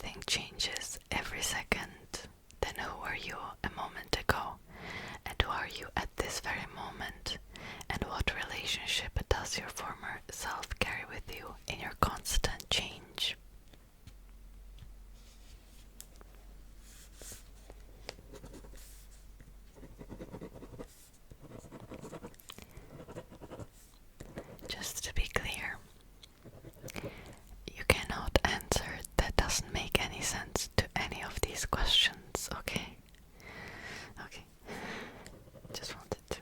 everything changes every second, then who were you a moment ago? And who are you at this very moment? And what relationship does your former self carry with you in your constant change? Just to be clear, you cannot answer that doesn't make any sense to any of these questions, okay? Okay. Just wanted to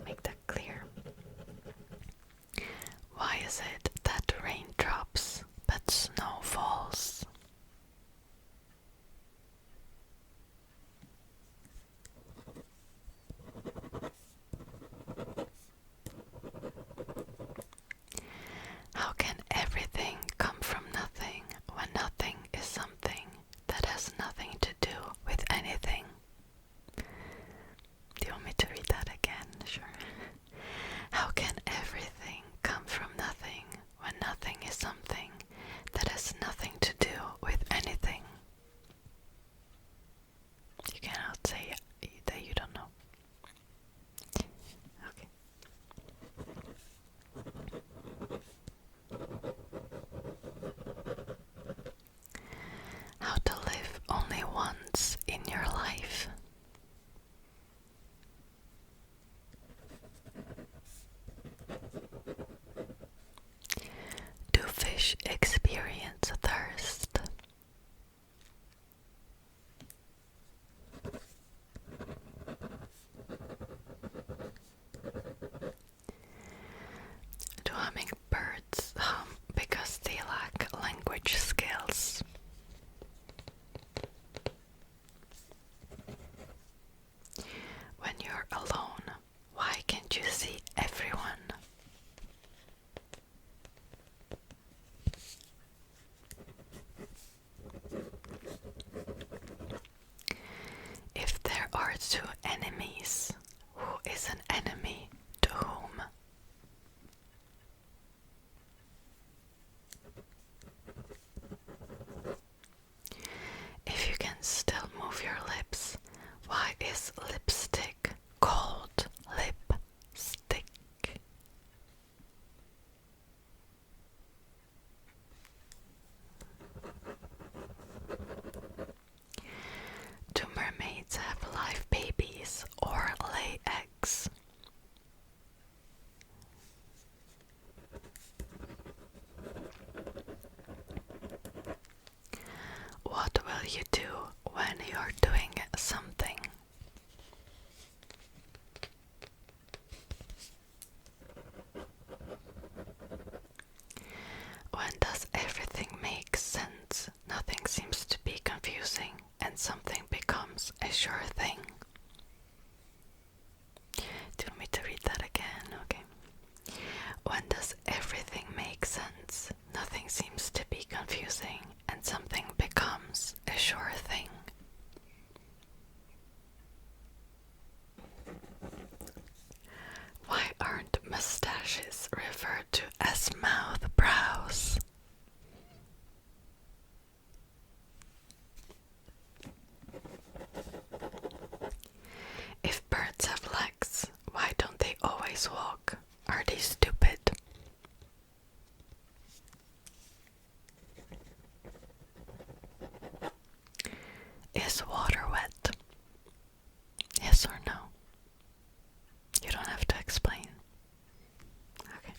make that clear. Why is it that rain drops but snow falls? How can everything come from nothing when nothing is something that has nothing to do with anything? Do you want me to read that again? Sure. How can everything come from nothing when nothing is something that has nothing to do with anything? You cannot say that you don't know. Okay. How to live only once in your life. Do fish experience thirst? Do hummingbirds hum because they lack language skills? When you're alone, why can't you see everyone? If there are two enemies, who is an enemy to whom? If you can still move your lips, why is lipstick called lipstick? Do mermaids have live babies or lay eggs? What will you do when you're doing something? When does everything make sense? Nothing seems to be confusing and something becomes a sure thing. Do you want me to read that again? Okay. When does everything make sense? Nothing seems to be confusing and something becomes a sure thing. Why aren't mustaches referred to as mouth brows? If birds have legs, why don't they always walk? Are they stupid? Is water wet? Yes or no? You don't have to explain. Okay.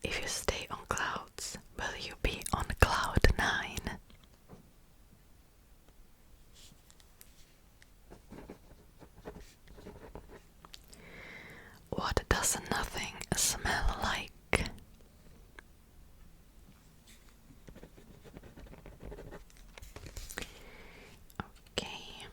If you stay on clouds, will you be on cloud 9? What does nothing smell like? Okay.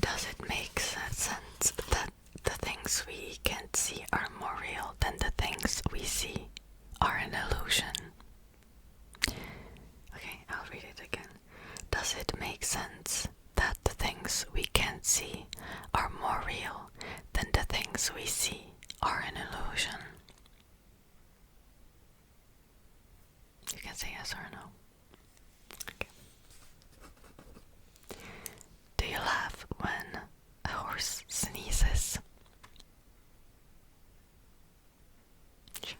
Does it make sense that the things we can't see are more real than the things we see are an illusion? Okay, I'll read it again. Does it make sense that the things we can can see are more real than the things we see are an illusion? You can say yes or no. Okay. Do you laugh when a horse sneezes? Sure.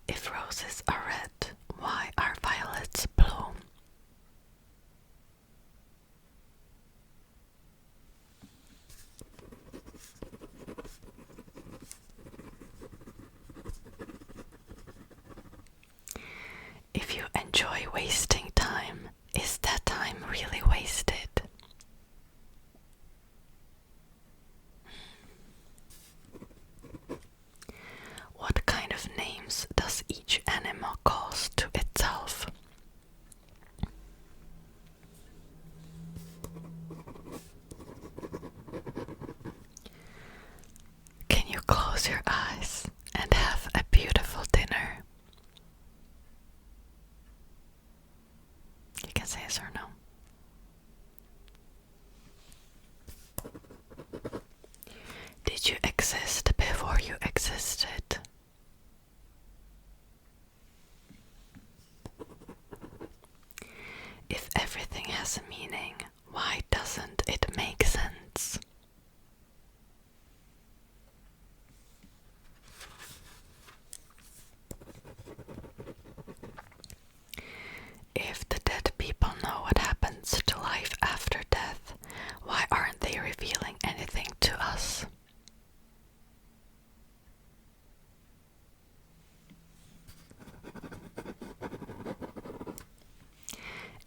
If roses are red, why are violets blue? If you enjoy wasting time, is that time really wasted? What kind of names does each animal cause to itself? Can you close your eyes and have a beautiful dinner? You can say yes or no. Did you exist before you existed? If everything has a meaning, why doesn't it make sense? If the dead people know what happens to life after death, why aren't they revealing anything to us?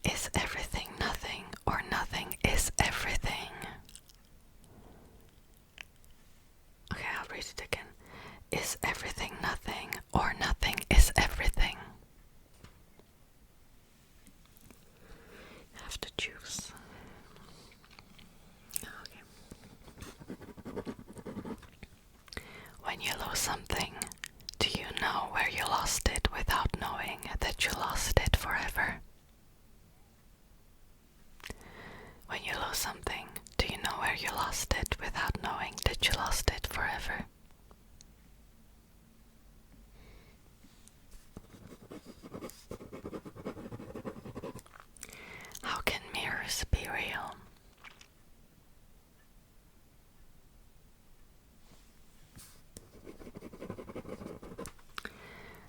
Is everything nothing, or nothing is everything? Okay, I'll read it again. Is everything nothing, or nothing is everything? You have to choose. Okay. When you lose something, do you know where you lost it without knowing that you lost it forever? When you lose something, do you know where you lost it without knowing that you lost it forever? How can mirrors be real?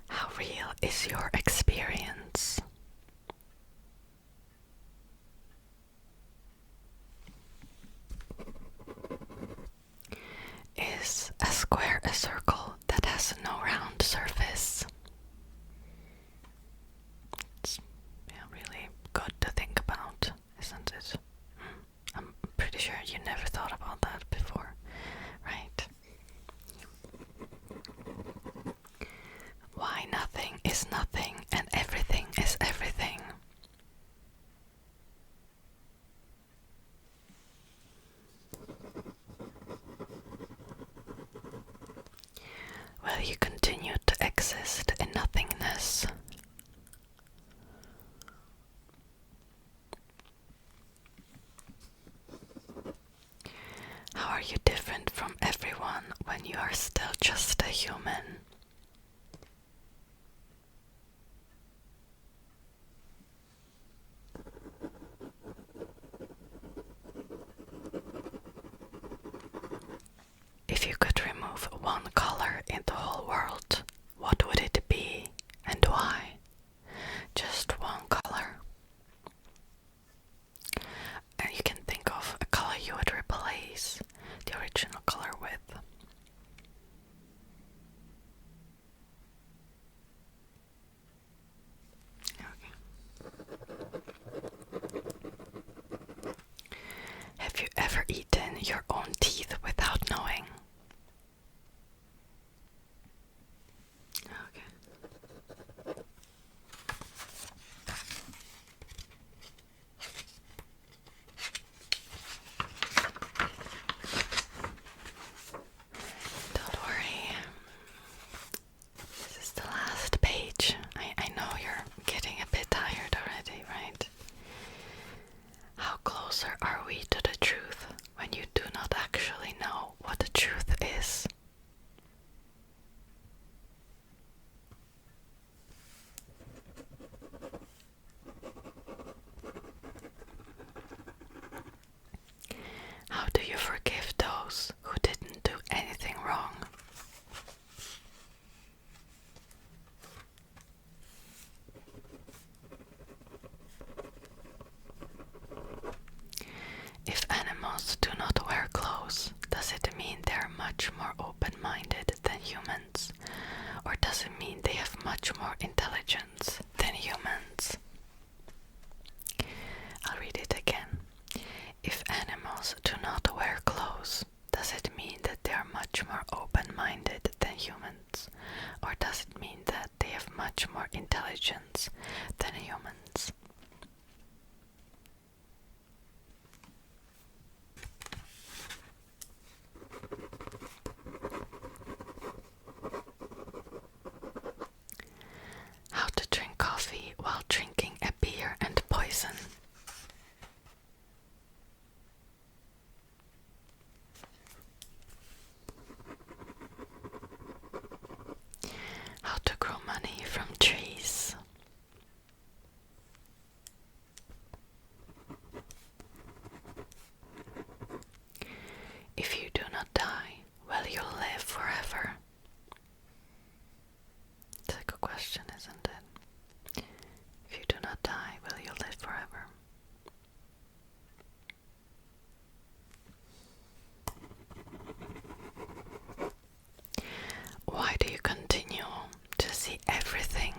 How real is your experience? Is a square a circle that has no round surface? It's really good to think about, isn't it? I'm pretty sure you never thought about that before, right? Why nothing is nothing and everything is everything? Will you continue to exist in nothingness? much more intelligence than humans. I'll read it again. If animals do not wear clothes, does it mean that they are much more open-minded than humans? Or does it mean that they have much more intelligence than humans? How to drink coffee while drinking a beer and poison. How to grow money from trees. If you do not die, will you live forever? It's a good question, isn't it? If you do not die, will you live forever? Why do you continue to see everything?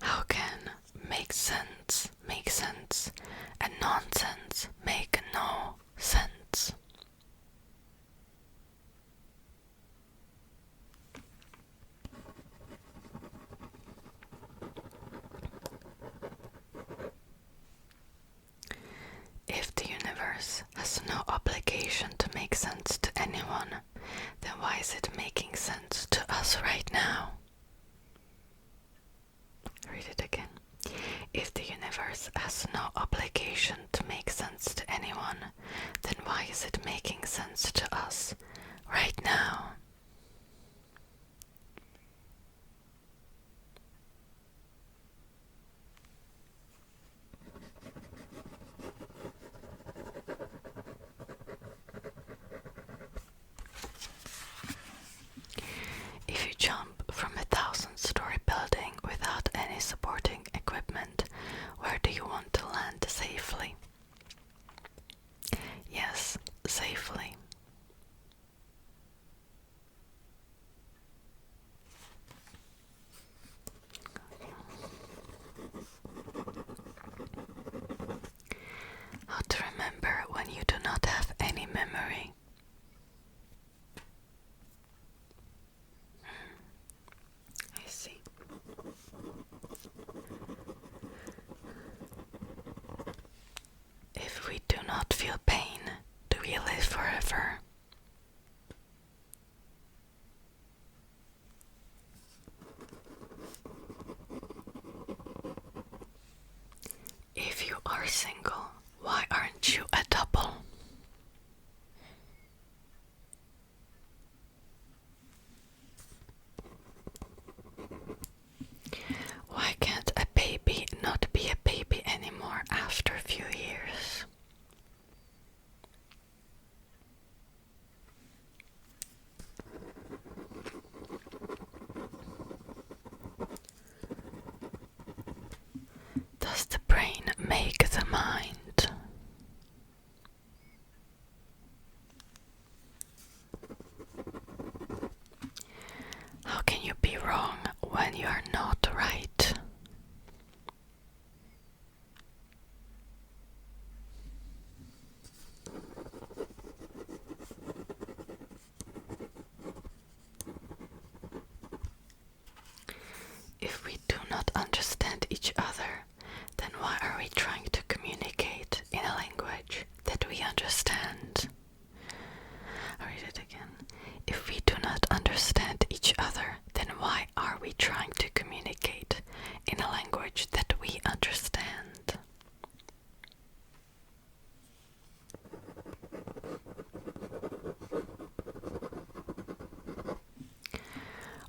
How can make sense, and nonsense make no sense? If the universe has no obligation to make sense to anyone, then why is it making sense to us right now? Read it again. If the universe has no obligation to make sense to anyone, then why is it making sense to us right now? If you jump from a 1,000-story building without any supporting equipment, where do you want to land safely? Yes, safely. How to remember when you do not have any memory. I see. If we do not feel pain, do we live forever? If you are single, why aren't you a double? Why can't a baby not be a baby anymore after a few years? Does the brain make the mind? How can you be wrong when you are not right? If we do not understand each other, then why are we trying to communicate in a language that we understand? I'll read it again. If we do not understand each other, then why are we trying to communicate in a language that we understand?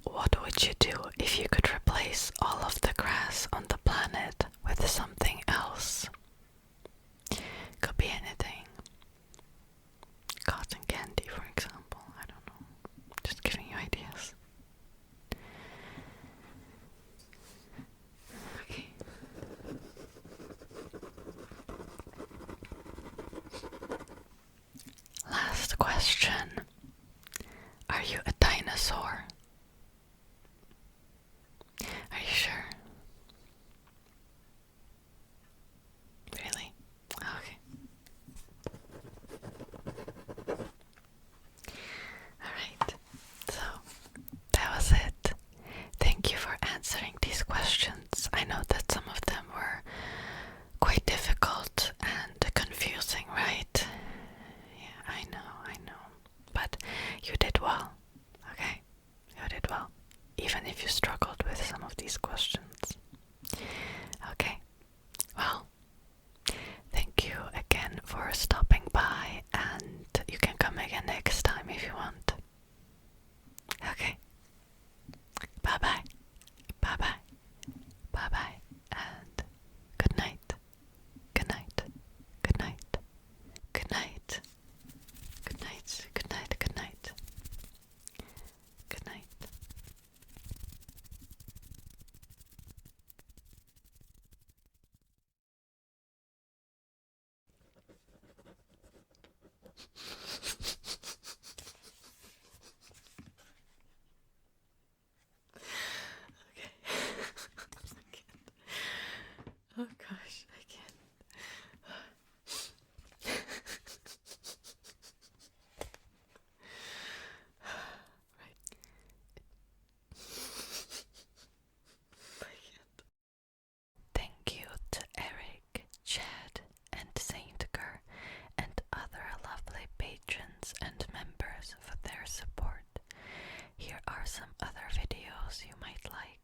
What would you do if you could replace all of the grass on the planet with something else? Could be anything. Cotton candy, for example. I don't know. Just giving you ideas. Okay. question. Are you a dinosaur? Are you sure? Really? Okay. Alright, so that was it. Thank you for answering these questions. I know that some of them were quite difficult and confusing, right? Yeah, I know. But you did well, okay? You did well, even if you struggled with some of these questions. Okay, well, thank you again for stopping by, and you can come again next time if you want. Okay, bye-bye, bye-bye, bye-bye, and good night, good night, good night, good night, good night, good night, good night, good night. Oh gosh, I can't. Right. I can't. Thank you to Eric, Chad, and Saintger, and other lovely patrons and members for their support. Here are some other videos you might like.